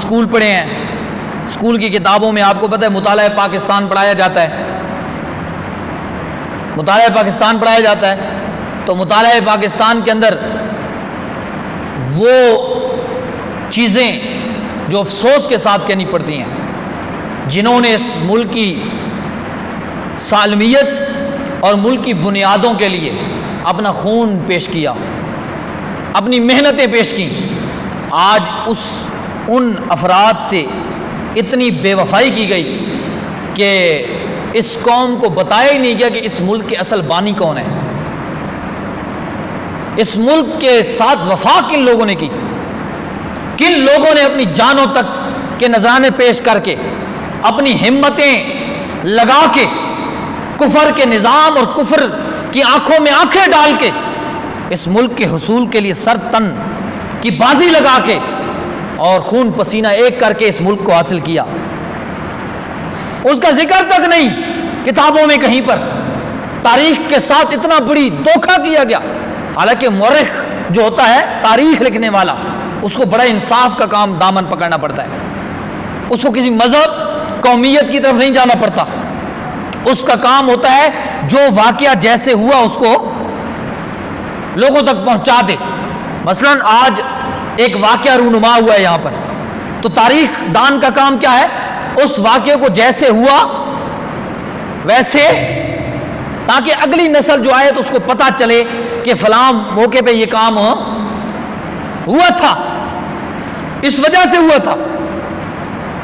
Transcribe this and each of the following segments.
School پڑھے ہیں، school کی کتابوں میں آپ کو پتہ ہے مطالعہ پاکستان پڑھایا جاتا ہے، مطالعہ پاکستان پڑھایا جاتا ہے، تو مطالعہ پاکستان کے اندر وہ چیزیں جو افسوس کے ساتھ کہنی پڑتی ہیں، جنہوں نے اس ملک کی سالمیت اور ملک کی بنیادوں کے لیے اپنا خون پیش کیا، اپنی محنتیں پیش کیں، آج ان افراد سے اتنی بے وفائی کی گئی کہ اس قوم کو بتایا ہی نہیں گیا کہ اس ملک کے اصل بانی کون ہے، اس ملک کے ساتھ وفا کن لوگوں نے کی، کن لوگوں نے اپنی جانوں تک کے نذرانے پیش کر کے اپنی ہمتیں لگا کے کفر کے نظام اور کفر کی آنکھوں میں آنکھیں ڈال کے اس ملک کے حصول کے لیے سر تن کی بازی لگا کے اور خون پسینہ ایک کر کے اس ملک کو حاصل کیا۔ اس کا ذکر تک نہیں کتابوں میں کہیں پر، تاریخ کے ساتھ اتنا بڑی دھوکہ کیا گیا۔ حالانکہ مورخ جو ہوتا ہے تاریخ لکھنے والا، اس کو بڑا انصاف کا کام دامن پکڑنا پڑتا ہے، اس کو کسی مذہب قومیت کی طرف نہیں جانا پڑتا، اس کا کام ہوتا ہے جو واقعہ جیسے ہوا اس کو لوگوں تک پہنچا دے۔ مثلا آج ایک واقعہ رونما ہوا ہے یہاں پر، تو تاریخ دان کا کام کیا ہے؟ اس واقعے کو جیسے ہوا ویسے، تاکہ اگلی نسل جو آئے تو اس کو پتہ چلے کہ فلاں موقع پہ یہ کام ہوا تھا، اس وجہ سے ہوا تھا۔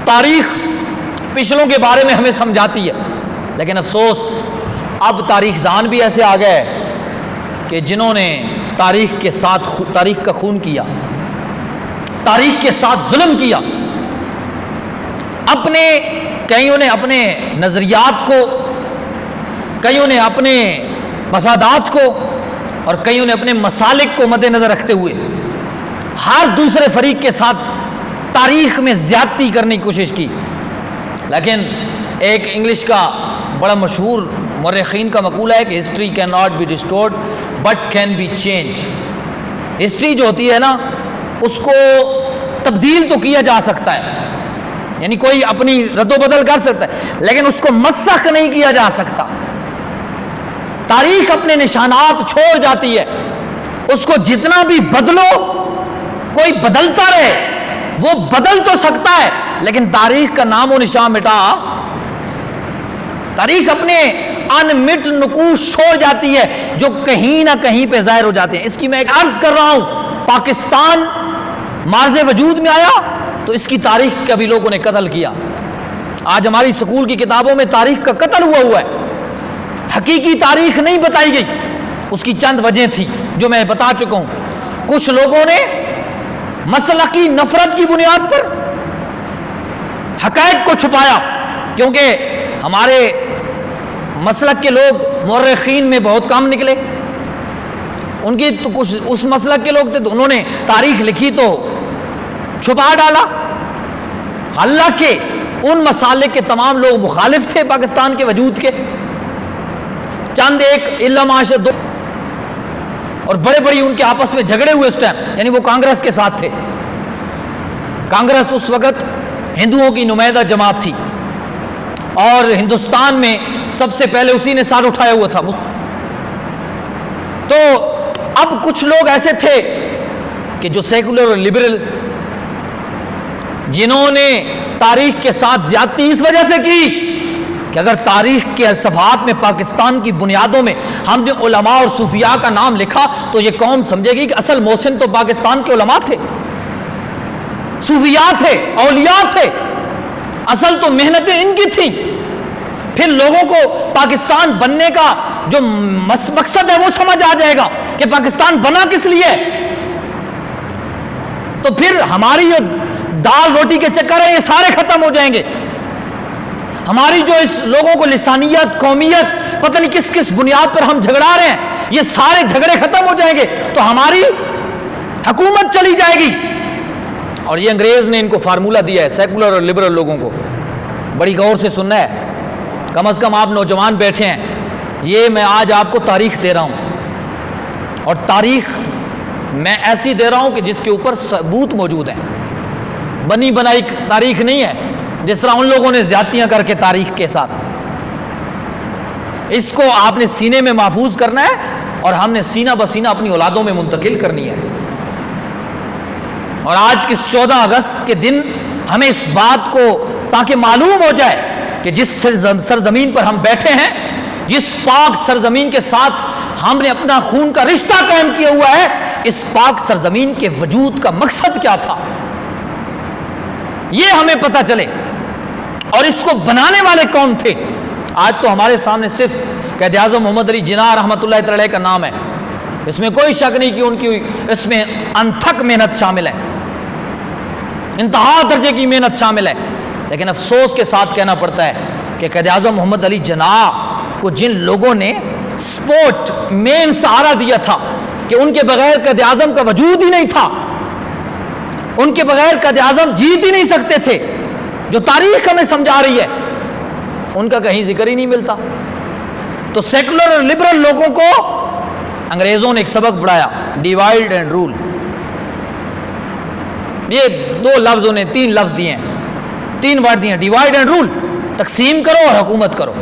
تاریخ پچھلوں کے بارے میں ہمیں سمجھاتی ہے، لیکن افسوس اب تاریخ دان بھی ایسے آ گئے کہ جنہوں نے تاریخ کے ساتھ تاریخ کا خون کیا، تاریخ کے ساتھ ظلم کیا، کئیوں نے اپنے نظریات کو، کئیوں نے اپنے مفادات کو، اور کئیوں نے اپنے مسالک کو مد نظر رکھتے ہوئے ہر دوسرے فریق کے ساتھ تاریخ میں زیادتی کرنے کی کوشش کی۔ لیکن ایک انگلش کا بڑا مشہور مورخین کا مقولہ ہے کہ history can not be restored but can be change. History جو ہوتی ہے نا، اس کو تبدیل تو کیا جا سکتا ہے، یعنی کوئی اپنی رد و بدل کر سکتا ہے، لیکن اس کو مسخ نہیں کیا جا سکتا۔ تاریخ اپنے نشانات چھوڑ جاتی ہے، اس کو جتنا بھی بدلو کوئی بدلتا رہے، وہ بدل تو سکتا ہے لیکن تاریخ کا نام و نشان مٹا، تاریخ اپنے انمٹ نقوش چھوڑ جاتی ہے جو کہیں نہ کہیں پہ ظاہر ہو جاتے ہیں۔ اس کی میں ایک عرض کر رہا ہوں، پاکستان مارز وجود میں آیا تو اس کی تاریخ کا بھی لوگوں نے قتل کیا۔ آج ہماری سکول کی کتابوں میں تاریخ کا قتل ہوا ہے، حقیقی تاریخ نہیں بتائی گئی۔ اس کی چند وجہ تھی جو میں بتا چکا ہوں۔ کچھ لوگوں نے مسلکی نفرت کی بنیاد پر حقائق کو چھپایا، کیونکہ ہمارے مسلک کے لوگ مورخین میں بہت کم نکلے، ان کی تو کچھ اس مسلک کے لوگ تھے تو انہوں نے تاریخ لکھی تو چھپا ڈالا، حالانکہ ان مسالک کے تمام لوگ مخالف تھے پاکستان کے وجود کے۔ چند ایک علم عاشق دو اور بڑے بڑی ان کے آپس میں جھگڑے ہوئے اس ٹائم، یعنی وہ کانگریس کے ساتھ تھے۔ کانگریس اس وقت ہندوؤں کی نمائندہ جماعت تھی اور ہندوستان میں سب سے پہلے اسی نے سر اٹھایا ہوا تھا۔ تو اب کچھ لوگ ایسے تھے کہ جو سیکولر اور لبرل، جنہوں نے تاریخ کے ساتھ زیادتی اس وجہ سے کی کہ اگر تاریخ کے صفحات میں پاکستان کی بنیادوں میں ہم نے علماء اور صوفیاء کا نام لکھا تو یہ قوم سمجھے گی کہ اصل محسن تو پاکستان کے علماء تھے، صوفیاء تھے، اولیاء تھے، اصل تو محنتیں ان کی تھیں۔ پھر لوگوں کو پاکستان بننے کا جو مقصد ہے وہ سمجھ آ جائے گا کہ پاکستان بنا کس لیے، تو پھر ہماری جو دال روٹی کے چکر ہیں یہ سارے ختم ہو جائیں گے۔ ہماری جو اس لوگوں کو لسانیت، قومیت، پتہ نہیں کس کس بنیاد پر ہم جھگڑا رہے ہیں، یہ سارے جھگڑے ختم ہو جائیں گے تو ہماری حکومت چلی جائے گی۔ اور یہ انگریز نے ان کو فارمولہ دیا ہے سیکولر اور لبرل لوگوں کو، بڑی غور سے سننا ہے، کم از کم آپ نوجوان بیٹھے ہیں، یہ میں آج آپ کو تاریخ دے رہا ہوں، اور تاریخ میں ایسی دے رہا ہوں کہ جس کے اوپر ثبوت موجود ہیں۔ بنی بنائی تاریخ نہیں ہے جس طرح ان لوگوں نے زیادتیاں کر کے تاریخ کے ساتھ. اس کو آپ نے سینے میں محفوظ کرنا ہے اور ہم نے سینہ بسینہ اپنی اولادوں میں منتقل کرنی ہے. اور آج کے 14 اگست کے دن ہمیں اس بات کو تاکہ معلوم ہو جائے کہ جس سرزمین پر ہم بیٹھے ہیں، جس پاک سرزمین کے ساتھ ہم نے اپنا خون کا رشتہ قائم کیا ہوا ہے، اس پاک سرزمین کے وجود کا مقصد کیا تھا، یہ ہمیں پتہ چلے، اور اس کو بنانے والے کون تھے. آج تو ہمارے سامنے صرف قائد اعظم محمد علی جناح رحمۃ اللہ تعالی کا نام ہے، اس میں کوئی شک نہیں کہ ان کی اس میں انتھک محنت شامل ہے، انتہا درجے کی محنت شامل ہے. لیکن افسوس کے ساتھ کہنا پڑتا ہے کہ قائد اعظم محمد علی جناح کو جن لوگوں نے سپورٹ مین سہارا دیا تھا کہ ان کے بغیر قائد اعظم کا وجود ہی نہیں تھا، ان کے بغیر قائد اعظم جیت ہی نہیں سکتے تھے، جو تاریخ ہمیں سمجھا رہی ہے، ان کا کہیں ذکر ہی نہیں ملتا. تو سیکولر اور لبرل لوگوں کو انگریزوں نے ایک سبق پڑھایا، ڈیوائڈ اینڈ رول. یہ 2 لفظ انہیں 3 لفظ دیے ہیں، 3 ورڈ دیے ہیں، ڈیوائڈ اینڈ رول، تقسیم کرو اور حکومت کرو.